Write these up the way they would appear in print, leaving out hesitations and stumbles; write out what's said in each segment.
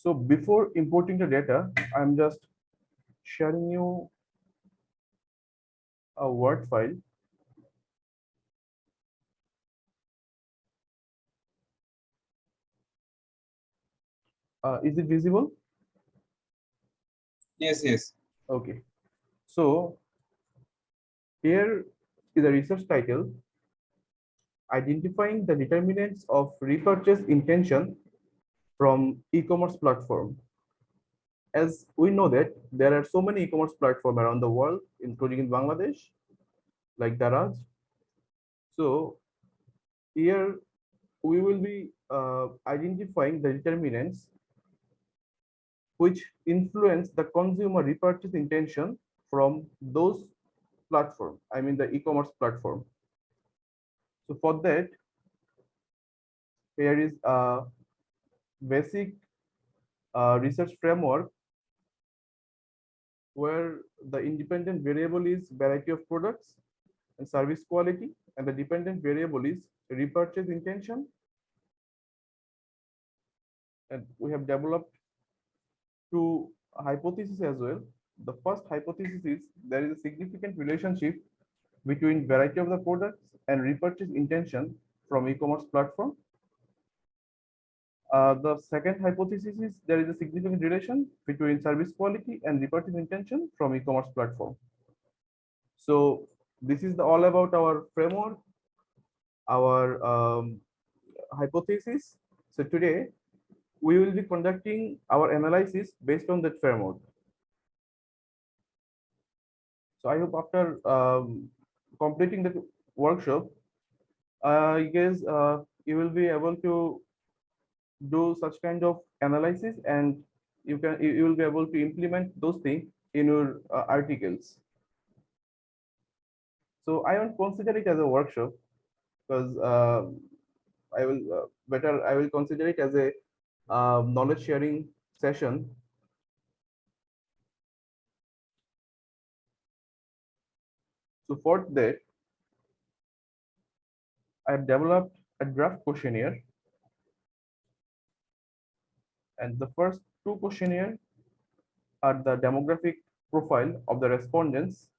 So before importing the data, I'm just sharing you a Word file. Is it visible? Yes, yes. Okay. So here is a research title, Identifying the Determinants of Repurchase Intention from E-commerce Platform. As we know that there are so many e-commerce platforms around the world, including in Bangladesh, like Daraz. So here we will be identifying the determinants which influence the consumer repurchase intention from those platform, I mean the e-commerce platform. So for that, here is a basic research framework where the independent variable is variety of products and service quality, and the dependent variable is repurchase intention. And we have developed two hypotheses as well. The first hypothesis is there is a significant relationship between variety of the products and repurchase intention from e-commerce platform. The second hypothesis is there is a significant relation between service quality and repurchase intention from e-commerce platform. So this is all about our framework, our hypothesis. So today we will be conducting our analysis based on that framework. So I hope after completing the workshop, you guys you will be able to do such kind of analysis, and you will be able to implement those things in your articles. So I won't consider it as a workshop because I will consider it as a knowledge sharing session. So for that, I have developed a draft questionnaire, and the first two questionnaire are the demographic profile of the respondents.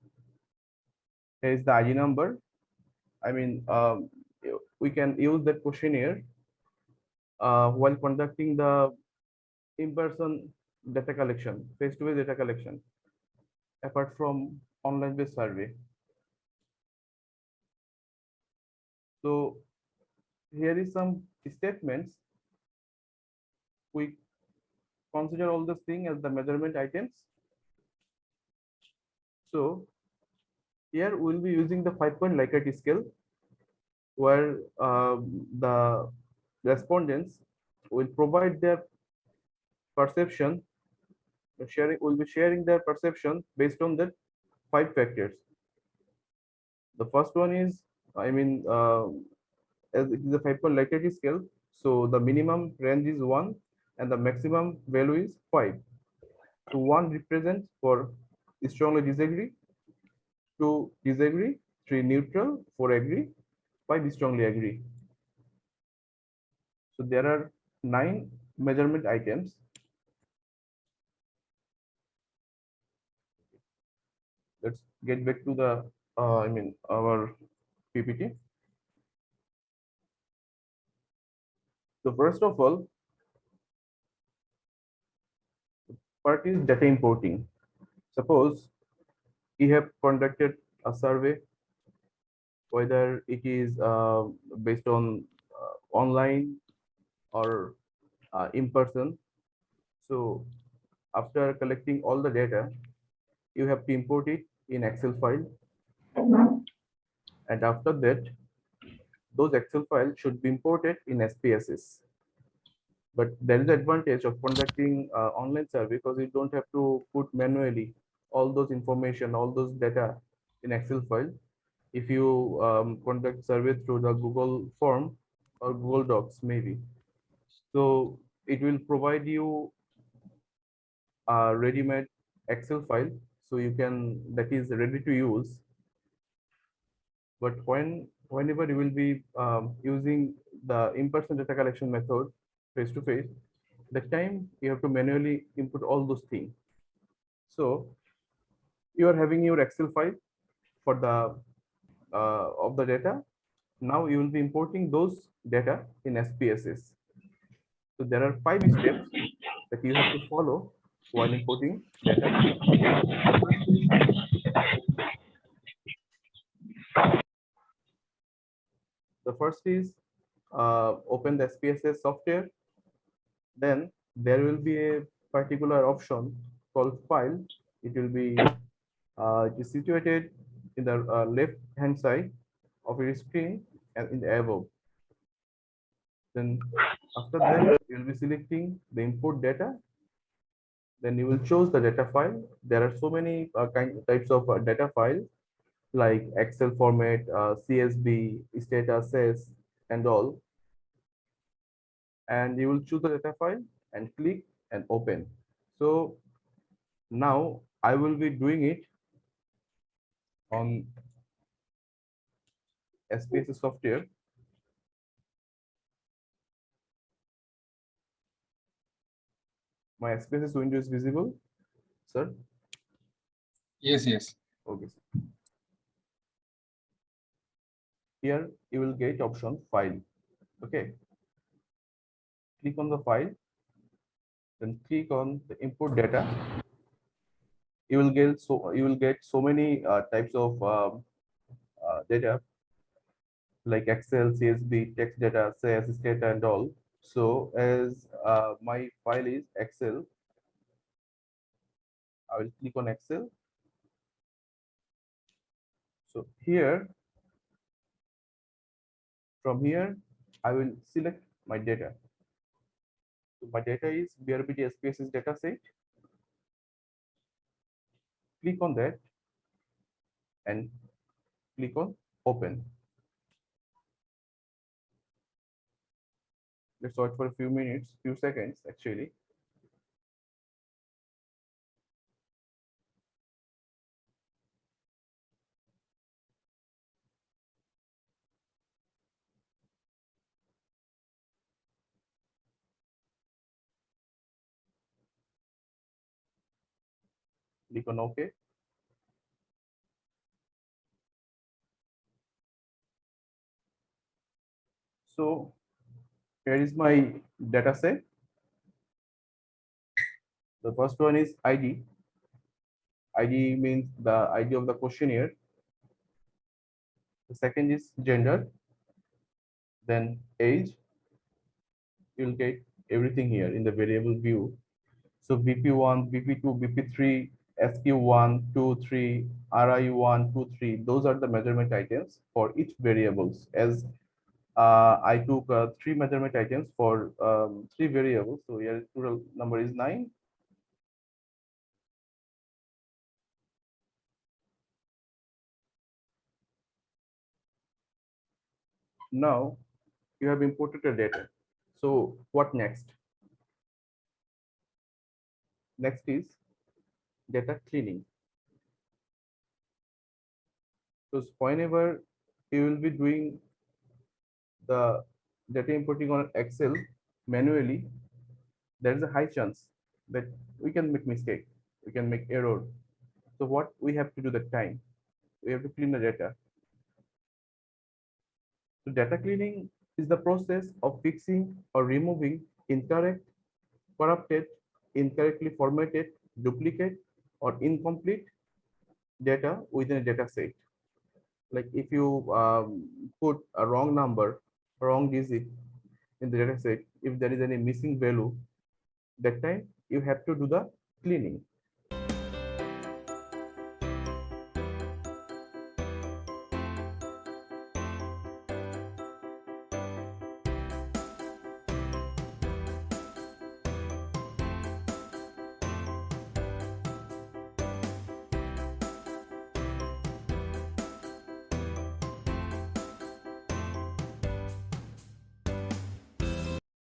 Here is the ID number. I mean, we can use that questionnaire while conducting the in-person data collection, face-to-face data collection, apart from online-based survey. So here is some statements. We consider all this thing as the measurement items. So here we'll be using the 5-point Likert scale, where the respondents will provide their perception, will be sharing their perception based on the 5 factors. The first one is, I mean, as it is a 5-point Likert scale, so the minimum range is 1 and the maximum value is 5. So 1 represents for strongly disagree, 2 disagree, 3 neutral, 4 agree, 5 strongly agree. So there are 9 measurement items. Let's get back to the I mean our PPT. So first of all, part is data importing. Suppose you have conducted a survey, whether it is based on online or in person. So after collecting all the data, you have to import it in Excel file, and after that, those Excel files should be imported in SPSS. But there is the advantage of conducting online survey because you don't have to put manually all those information, all those data in Excel file. If you conduct survey through the Google form or Google Docs, maybe. So it will provide you a ready-made Excel file, so you can, that is ready to use. But whenever you will be using the in-person data collection method face to face, that time you have to manually input all those things. So you are having your Excel file for the of the data. Now you will be importing those data in SPSS. So there are 5 steps that you have to follow while importing data. The first is open the SPSS software. Then there will be a particular option called file. It will be it is situated in the left hand side of your screen and in the above. Then after that, you will be selecting the input data. Then you will choose the data file. There are so many types of data files like Excel format, CSV, status, SES, and all. And you will choose the data file and click and open. So now I will be doing it on SPSS software. My SPSS window is visible, sir? Yes, yes. Okay. Here you will get option file. Okay. Click on the file, then click on the input data. You will get so many types of data like Excel, CSV, text data, SES, data, and all. So as my file is Excel, I will click on Excel. So here, from here, I will select my data. So my data is BRBD SPSS data set. Click on that and click on open. Let's wait for a few minutes, few seconds actually. Click on OK. So here is my data set. The first one is ID. ID means the ID of the questionnaire. The second is gender, then age. You'll get everything here in the variable view. So BP1, BP2, BP3, SQ1, 2, 3, RI1, 2, 3. Those are the measurement items for each variables. As I took 3 measurement items for 3 variables. So here total number is 9. Now you have imported the data. So what next? Next is data cleaning. So whenever you will be doing the data importing on Excel manually, there is a high chance that we can make mistake, we can make error. So what we have to do that time? We have to clean the data. So data cleaning is the process of fixing or removing incorrect, corrupted, incorrectly formatted, duplicate, or incomplete data within a data set. Like if you put a wrong number, wrong digit in the data set, if there is any missing value, that time you have to do the cleaning.